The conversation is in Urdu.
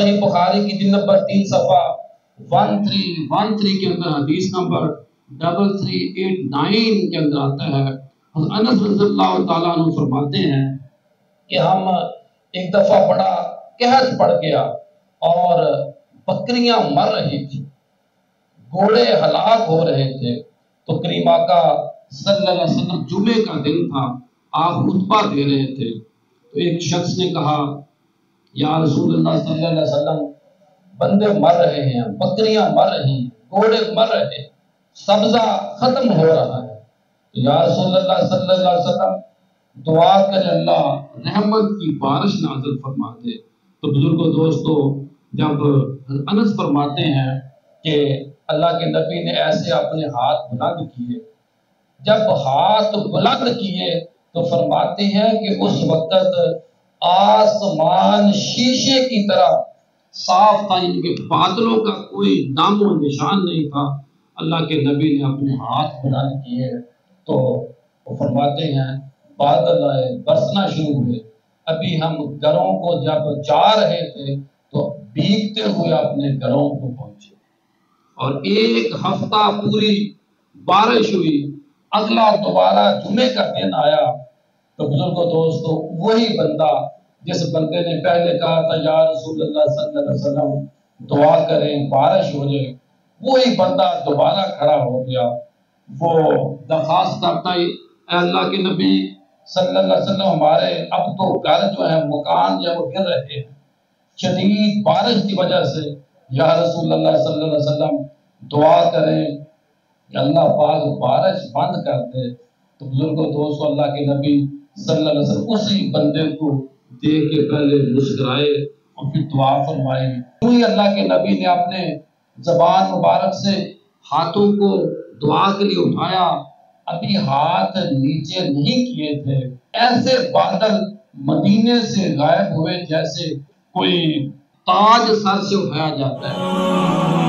صحیح بخاری کی جلد نمبر 3 صفحہ 1313 کے اندر حدیث نمبر 3389 کے اندر آتا ہے، حضرت انس رضی اللہ تعالیٰ عنہ فرماتے ہیں کہ ہم ایک دفعہ بڑا قحط پڑ گیا اور بکریاں مر رہی تھی، گھوڑے ہلاک ہو رہے تھے، تو کریم آقا صلی اللہ علیہ وسلم جمعے کا دن تھا، آپ خطبہ دے رہے تھے، تو ایک شخص نے کہا یا رسول اللہ صلی اللہ علیہ وسلم بندے مر رہے ہیں، بکریاں مر رہی ہیں، گھوڑے مر رہے ہیں، سبزہ ختم ہو رہا ہے، تو یا رسول اللہ صلی اللہ علیہ وسلم دعا کرے اللہ رحمت کی بارش نازل فرما دے۔ تو بزرگوں دوستو، جب انس فرماتے ہیں کہ اللہ کے نبی نے ایسے اپنے ہاتھ بلند کیے، جب ہاتھ بلند کیے تو فرماتے ہیں کہ اس وقت آسمان شیشے کی طرح صاف تھا، ان کے بادلوں کا کوئی نام و نشان نہیں تھا۔ اللہ کے نبی نے اپنے ہاتھ بلند کیے تو وہ فرماتے ہیں بادل آئے، برسنا شروع ہوئے، ابھی ہم گھروں کو جب جا رہے تھے تو بھیگتے ہوئے اپنے گھروں کو پہنچے، اور ایک ہفتہ پوری بارش ہوئی۔ اگلا دوبارہ جمعے کا دن آیا تو بزرگوں دوستو، وہی بندہ جس بندے نے پہلے کہا تھا یا رسول اللہ صلی اللہ علیہ وسلم دعا کریں بارش ہو جائے، وہی بندہ دوبارہ کھڑا ہو گیا، وہ درخواست کرتا ہے اے اللہ کے نبی صلی اللہ علیہ وسلم ہمارے اب تو گھر جو ہے مکان جو ہے وہ گر رہے ہیں شدید بارش کی وجہ سے، یا رسول اللہ صلی اللہ علیہ وسلم دعا کریں کہ اللہ پاک بارش بند کر دے۔ تو بزرگوں دوستو، اللہ کے نبی صلی اللہ علیہ وسلم اسی بندے کو دیکھ کے پہلے مسکرائے اور پھر دعا فرمائی۔ تو ہی اللہ کے نبی نے اپنے زبان مبارک سے ہاتھوں کو دعا کے لیے اٹھایا، ابھی ہاتھ نیچے نہیں کیے تھے، ایسے بادل مدینے سے غائب ہوئے جیسے کوئی تاج سر سے اٹھایا جاتا ہے۔